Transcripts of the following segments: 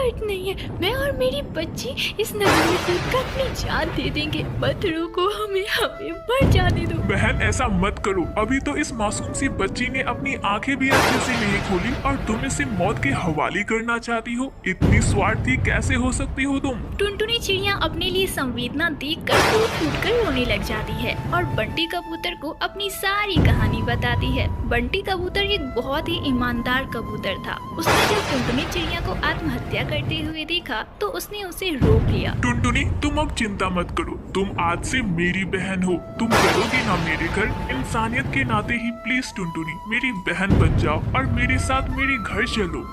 दर्द नहीं है। मैं और मेरी बच्ची इस नदी में कूदकर अपनी जान दे देंगे। मत रोको हमें, हमें मर जाने दो। बहन ऐसा मत करो, अभी तो इस मासूम सी बच्ची ने अपनी आंखें भी अच्छे से नहीं खोली और तुम इसे मौत के हवाले करना चाहती हो। इतनी स्वार्थी कैसे हो सकती हो तुम? टुनटुनी चिड़िया अपने लिए संवेदना देखकर टूट फूट कर रोने लग जाती है और बंटी कबूतर को अपनी सारी कहानी बताती है। बंटी कबूतर एक बहुत ही ईमानदार कबूतर था। उसने जब टुनटुनी चिड़िया को आत्महत्या करते हुए देखा तो उसने उसे रोक लिया। टुनटुनी तुम अब चिंता मत करो, तुम आज से मेरी बहन हो। तुम चलोगी ना मेरे घर? इंसानियत के नाते ही प्लीज टुनटुनी मेरी बहन बन जाओ और मेरे साथ मेरे घर चलो।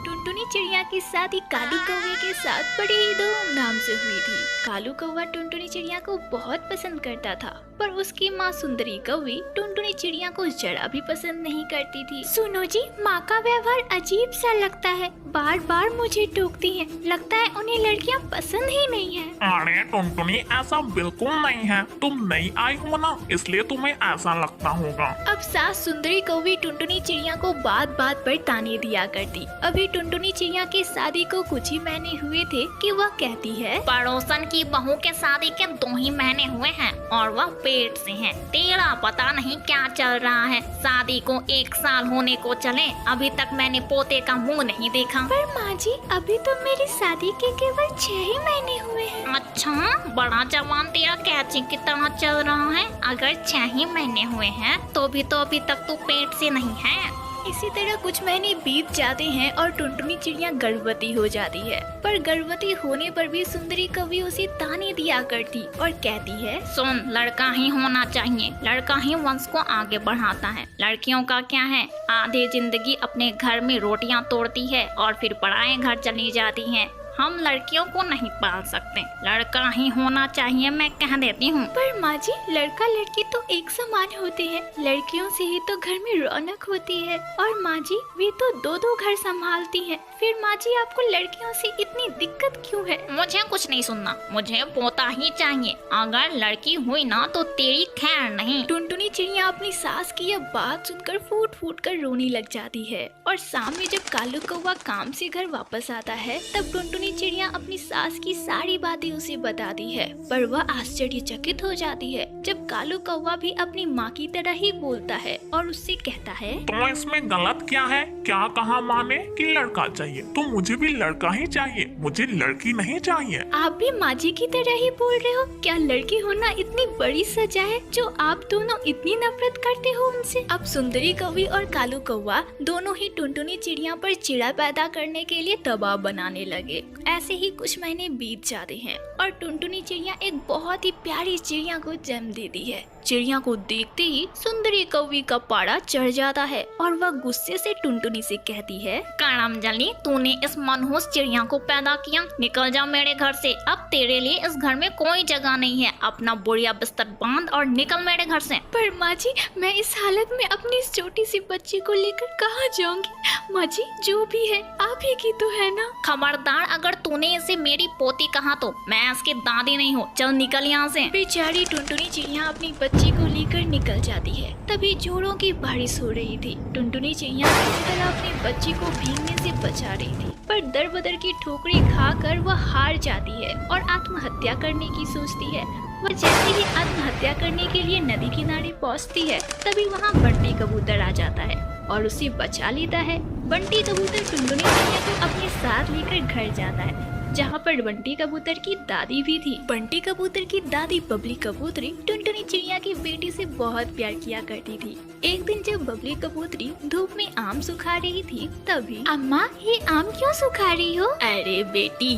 टुनटुनी चिड़िया की शादी कालू कौवे के साथ बड़ी ही धूमधाम से हुई थी। कालू कौवा टुनटुनी चिड़िया को बहुत पसंद करता था, पर उसकी माँ सुंदरी कौवी टुनटुनी चिड़िया को जरा भी पसंद नहीं करती थी। सुनो जी, माँ का व्यवहार अजीब सा लगता है, बार बार मुझे टोकती है। लगता है उन्हें लड़कियाँ पसंद ही नहीं है। अरे टुनटुनी ऐसा बिल्कुल नहीं है, तुम नई आई हो ना इसलिए तुम्हें ऐसा लगता होगा। अब सास सुंदरी कौवी टुनटुनी चिड़िया को बात बात पर ताने दिया करती। अभी टुनटुनी चिड़िया की शादी को कुछ ही महीने हुए थे कि वह कहती है, पड़ोसन की बहू के शादी के 2 ही महीने हुए हैं और वह पेट से है। तेरा पता नहीं क्या चल रहा है। शादी को 1 साल होने को चले, अभी तक मैंने पोते का मुंह नहीं देखा। पर माँ जी अभी तो मेरी शादी के केवल 6 ही महीने हुए हैं। अच्छा, बड़ा जवान तेरा कैची की तरह चल रहा है। अगर 6 ही महीने हुए हैं तो भी तो अभी तक तू पेट से नहीं है। इसी तरह कुछ महीने बीत जाते हैं और टुनटुनी चिड़िया गर्भवती हो जाती है। पर गर्भवती होने पर भी सुंदरी कवि उसे ताने दिया करती और कहती है, सुन, लड़का ही होना चाहिए, लड़का ही वंश को आगे बढ़ाता है। लड़कियों का क्या है, आधी जिंदगी अपने घर में रोटियां तोड़ती है और फिर पराए घर चली जाती है। हम लड़कियों को नहीं पाल सकते, लड़का ही होना चाहिए, मैं कह देती हूँ। पर माँ जी लड़का लड़की तो एक समान होते हैं। लड़कियों से ही तो घर में रौनक होती है। और माँ जी वे तो 2-2 घर संभालती हैं। फिर माँ जी आपको लड़कियों से इतनी दिक्कत क्यों है? मुझे कुछ नहीं सुनना, मुझे पोता ही चाहिए। अगर लड़की हुई ना तो तेरी खैर नहीं। टुनटुनी चिड़िया अपनी सास की यह बात सुनकर फूट फूट कर रोने लग जाती है। और शाम में जब कालू कौवा काम से घर वापस आता है तब टुनटुनी चिड़िया अपनी सास की सारी बातें उसे बताती है। पर वह आश्चर्यचकित हो जाती है जब कालू कौवा भी अपनी माँ की तरह ही बोलता है और उससे कहता है, तो इसमें गलत क्या है? क्या कहा माँ ने कि लड़का चाहिए? तो मुझे भी लड़का ही चाहिए, मुझे लड़की नहीं चाहिए। आप भी माँ जी की तरह ही बोल रहे हो? क्या लड़की होना इतनी बड़ी सजा है जो आप दोनों इतनी नफरत करते हो उनसे? अब सुंदरी कौवी और कालू कौवा दोनों ही टुनटुनी चिड़िया पर चिड़ा पैदा करने के लिए दबाव बनाने लगे। ऐसे ही कुछ महीने बीत जाते हैं और टुनटुनी चिड़िया एक बहुत ही प्यारी चिड़िया को जन्म देती है। चिड़िया को देखते ही सुंदरी कौवी का पारा चढ़ जाता है और वह गुस्से से टुनटुनी से कहती है, करमजली, तूने इस मनहूस चिड़िया को पैदा किया, निकल जा मेरे घर से। अब तेरे लिए इस घर में कोई जगह नहीं है। अपना बोरिया बिस्तर बांध और निकल मेरे घर से। पर माँ जी मैं इस हालत में अपनी इस छोटी सी बच्ची को लेकर कहाँ जाऊंगी? माँ जी जो भी है आप ही की तो है ना? खबरदार, अगर तूने इसे मेरी पोती कहा तो मैं इसकी दादी नहीं हूँ। चल निकल यहाँ से। बेचारी टुनटुनी चिड़िया अपनी बच्ची को लेकर निकल जाती है। तभी जोरों की बारिश हो रही थी। टुनटुनी चिड़िया किसी तरह अपनी बच्ची को भीगने से बचा रही थी, पर दर बदर की ठोकरें खाकर वह हार जाती है और आत्महत्या करने की सोचती है। वह जैसे ही आत्महत्या करने के लिए नदी किनारे पहुंचती है तभी वहां बंटी कबूतर आ जाता है और उसे बचा लेता है। बंटी कबूतर टुनटुनी चिड़िया को अपने साथ लेकर घर जाता है जहाँ पर बंटी कबूतर की दादी भी थी। बंटी कबूतर की दादी बबली कबूतरी टुनटुनी चिड़िया की बेटी से बहुत प्यार किया करती थी। एक दिन जब बबली कबूतरी धूप में आम सुखा रही थी तभी, अम्मा ये आम क्यों सुखा रही हो? अरे बेटी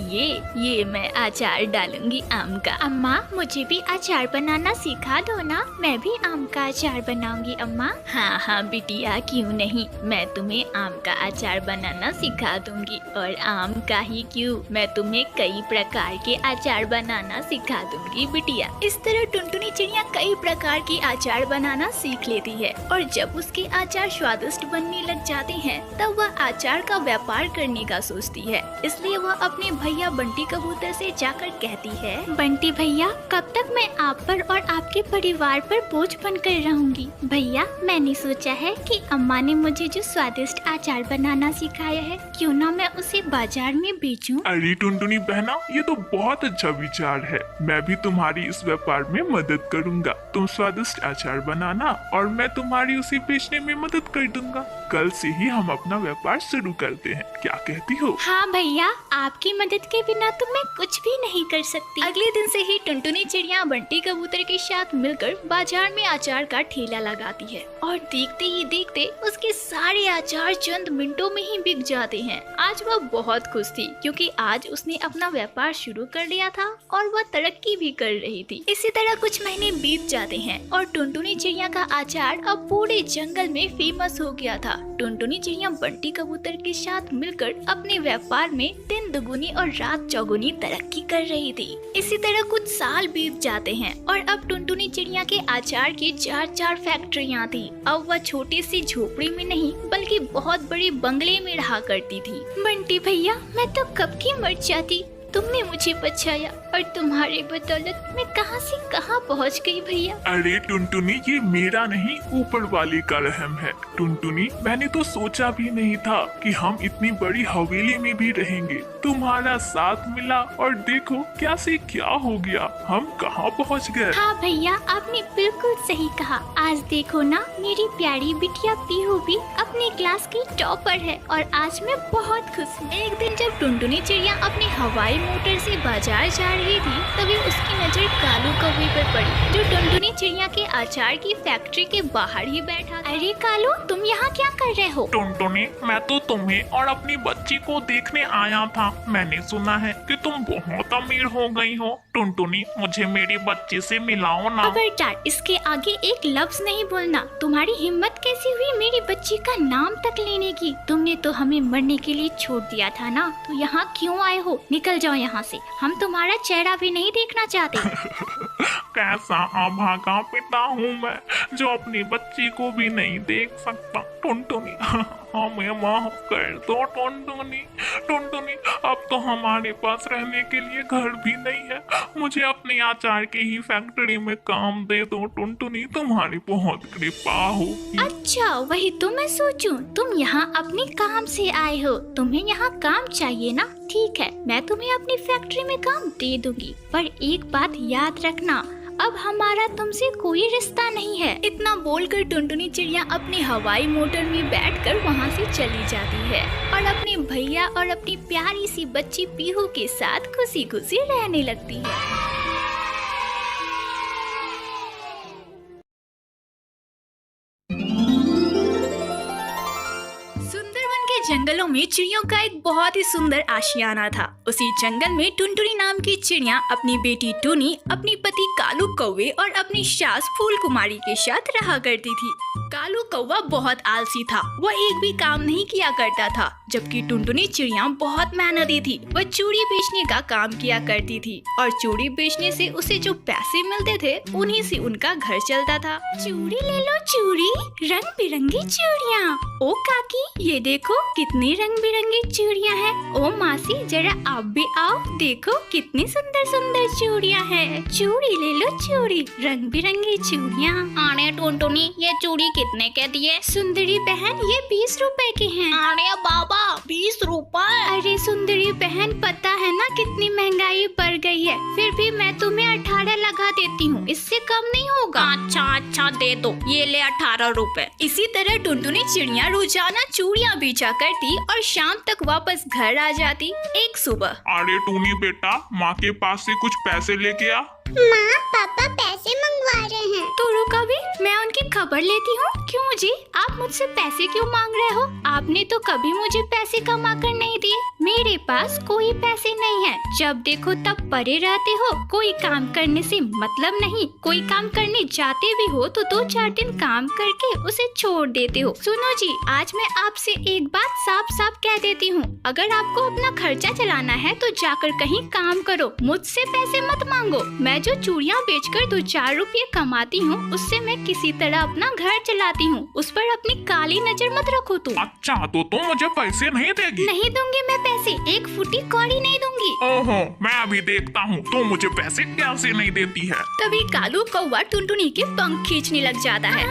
ये मैं अचार डालूंगी आम का। अम्मा मुझे भी अचार बनाना सिखा दो ना, मैं भी आम का अचार बनाऊंगी अम्मा। हाँ बिटिया क्यों नहीं, मैं तुम्हें आम का अचार बनाना सिखा दूंगी। और आम का ही क्यों, मैं तुम्हें कई प्रकार के अचार बनाना सिखा दूंगी बिटिया। इस तरह टुनटुनी चिड़िया कई प्रकार के अचार बनाना सीख लेती है और जब उसके अचार स्वादिष्ट बनने लग जाते हैं तब वह अचार का व्यापार करने का सोचती है। इसलिए वह अपने भैया बंटी कबूतर से जाकर कहती है, बंटी भैया, कब तक मैं आप पर और आपके परिवार पर बोझ बनकर रहूंगी? भैया, मैंने सोचा है कि अम्मा ने मुझे जो स्वादिष्ट अचार बनाना सिखाया है, क्यों ना मैं उसे बाजार में बेचूं? अरे टुनटुनी बहना, ये तो बहुत अच्छा विचार है। मैं भी तुम्हारी इस व्यापार में मदद करूंगा। तुम स्वादिष्ट अचार बनाना और मैं तुम्हारी उसे बेचने में मदद कर दूंगा। कल से ही हम अपना व्यापार शुरू करते हैं, क्या कहती हो? हाँ भैया, आपकी मदद के बिना तो मैं कुछ भी नहीं कर सकती। अगले दिन से ही टुनटुनी चिड़िया बंटी कबूतर के साथ मिलकर बाजार में अचार का ठेला लगाती है और देखते ही देखते उसके सारे अचार चंद मिनटों में ही बिक जाते हैं। आज वह बहुत खुश थी क्योंकि आज उसने अपना व्यापार शुरू कर लिया था और वह तरक्की भी कर रही थी। इसी तरह कुछ महीने बीत जाते हैं और टुनटुनी चिड़िया का अचार अब पूरे जंगल में फेमस हो गया था। टुनटुनी चिड़िया बंटी कबूतर के साथ मिलकर अपने व्यापार में दिन दुगुनी और रात चौगुनी तरक्की कर रही थी। इसी तरह कुछ साल बीत जाते हैं और अब टुनटुनी चिड़िया के अचार की 4 फैक्ट्रियाँ थी। अब वह छोटी सी झोपड़ी में नहीं बल्कि बहुत बड़े बंगले में रहा करती थी। बंटी भैया, मैं तो कब की मर जाती। तुमने मुझे बचाया और तुम्हारे बदौलत मैं कहां से कहां पहुंच गई भैया। अरे टुनटुनी, ये मेरा नहीं ऊपर वाले का रहम है। टुनटुनी, मैंने तो सोचा भी नहीं था कि हम इतनी बड़ी हवेली में भी रहेंगे। तुम्हारा साथ मिला और देखो क्या से क्या हो गया, हम कहाँ पहुँच गए। हाँ भैया, आपने बिल्कुल सही कहा। आज देखो ना, मेरी प्यारी बिटिया पीहू भी अपने क्लास की टॉपर है और आज मैं बहुत खुश हूँ। एक दिन जब टुनटुनी चिड़िया अपने हवाई मोटर से बाजार जा रही थी तभी उसकी नजर कालू कौवे पर पड़ी जो टुनटुनी चिड़िया के अचार की फैक्ट्री के बाहर ही बैठा था। अरे कालू, तुम यहाँ क्या कर रहे हो? टुनटुनी, मैं तो तुम्हें और अपनी बच्ची को देखने आया था। मैंने सुना है कि तुम बहुत अमीर हो गई हो। टुनटुनी, मुझे मेरी बच्ची से मिलाओ ना। खबरदार, इसके आगे एक लफ्ज नहीं बोलना। तुम्हारी हिम्मत कैसी हुई मेरी बच्ची का नाम तक लेने की? तुमने तो हमें मरने के लिए छोड़ दिया था ना, तो यहाँ क्यों आए हो? निकल जाओ यहाँ से, हम तुम्हारा चेहरा भी नहीं देखना चाहते। कैसा अभागा पिता हूँ मैं जो अपनी बच्ची को भी नहीं देख सकता। टुनटुनी, हमें माफ कर दो टुनटुनी। टुनटुनी, अब तो हमारे पास रहने के लिए घर भी नहीं है। मुझे अपने अचार की ही फैक्ट्री में काम दे दो टुनटुनी, तुम्हारी बहुत कृपा होगी। अच्छा, वही तो मैं सोचूं, तुम यहाँ अपने काम से आए हो, तुम्हें यहाँ काम चाहिए ना? ठीक है, मैं तुम्हें अपनी फैक्ट्री में काम दे दूंगी, पर एक बात याद रखना, अब हमारा तुमसे कोई रिश्ता नहीं है। इतना बोलकर टुनटुनी चिड़िया अपनी हवाई मोटर में बैठकर वहाँ से चली जाती है और अपने भैया और अपनी प्यारी सी बच्ची पीहू के साथ खुशी खुशी रहने लगती है। जंगलों में चिड़ियों का एक बहुत ही सुंदर आशियाना था। उसी जंगल में टुनटुनी नाम की चिड़िया अपनी बेटी टूनी, अपनी पति कालू कौवे और अपनी सास फूल कुमारी के साथ रहा करती थी। कालू कौवा बहुत आलसी था, वह एक भी काम नहीं किया करता था, जबकि टुनटुनी चिड़िया बहुत मेहनती थी। वह चूड़ी बेचने का काम किया करती थी और चूड़ी बेचने से उसे जो पैसे मिलते थे उन्हीं से उनका घर चलता था। चूड़ी ले लो चूड़ी, रंग बिरंगी चूड़ियाँ। ओ काकी, ये देखो कितनी रंग बिरंगी चूड़ियाँ हैं। ओ मासी, जरा आप भी आओ, देखो कितनी सुंदर सुंदर चूड़ियाँ हैं। चूड़ी ले लो चूड़ी, रंग बिरंगी चूड़ियाँ। अरे टुनटुनी, ये चूड़ी कितने के दिए? सुंदरी बहन, ये 20 रुपए के हैं। अरे बाबा, 20 रुपए? अरे सुंदरी बहन, पता है ना कितनी महंगाई बढ़ गई है, फिर भी मैं तुम्हें 18 लगा देती हूँ, इससे कम नहीं होगा। अच्छा दे दो, ये ले 18 रुपए। इसी तरह टुनटुनी चिड़िया रोजाना चूड़ियाँ बेचा करती और शाम तक वापस घर आ जाती। एक सुबह, अरे टूनी बेटा, माँ के पास से कुछ पैसे लेके आ। माँ, पापा पैसे मंगवा रहे हैं। तो रुका भी, मैं उनकी खबर लेती हूँ। क्यों जी, आप मुझसे पैसे क्यों मांग रहे हो? आपने तो कभी मुझे पैसे कमा कर नहीं दिए। मेरे पास कोई पैसे नहीं है, जब देखो तब पड़े रहते हो, कोई काम करने से मतलब नहीं, कोई काम करने जाते भी हो तो 2-4 दिन काम करके उसे छोड़ देते हो। सुनो जी, आज मैं आपसे एक बात साफ साफ कह देती हूँ, अगर आपको अपना खर्चा चलाना है तो जाकर कहीं काम करो, मुझसे पैसे मत मांगो। मैं जो चूड़ियाँ बेचकर 2-4 रुपये कमाती हूँ उससे मैं किसी तरह अपना घर चलाती हूँ, उस पर अपनी काली नजर मत रखो तुम। अच्छा तो तुम मुझे पैसे नहीं देगी? नहीं दूंगी मैं पैसे, एक फुटी कौड़ी नहीं दूंगी। ओहो, मैं अभी देखता हूँ तू मुझे पैसे कैसे नहीं देती है। तभी कालू कौवा टुनटुनी के पंख खींचने लग जाता है।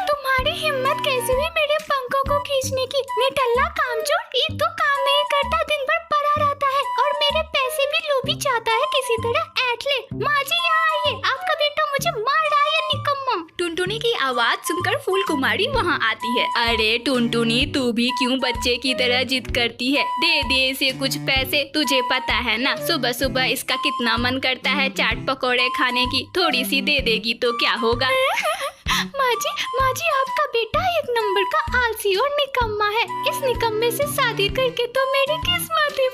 तुम्हारी हिम्मत कैसे हुई मेरे पंखों को खींचने की? निठल्ला कामचोर, एक तो काम नहीं करता, दिन भर पड़ा रहता है और मेरे पैसे भी लोभी चाहता है किसी तरह ऐंठ ले। माँ जी यहाँ आइए, आपका बेटा मुझे मार रहा है निकम्मा। टुनटुनी की आवाज सुनकर फूल कुमारी वहाँ आती है। अरे टुनटुनी, तू भी क्यों बच्चे की तरह जिद करती है? दे दे इसे कुछ पैसे, तुझे पता है ना सुबह सुबह इसका कितना मन करता है चाट पकौड़े खाने की, थोड़ी सी दे देगी तो क्या होगा? माँ जी आपका बेटा एक नंबर का आलसी और निकम्मा है, इस निकम्मे से शादी करके तो मेरी किस्मत ही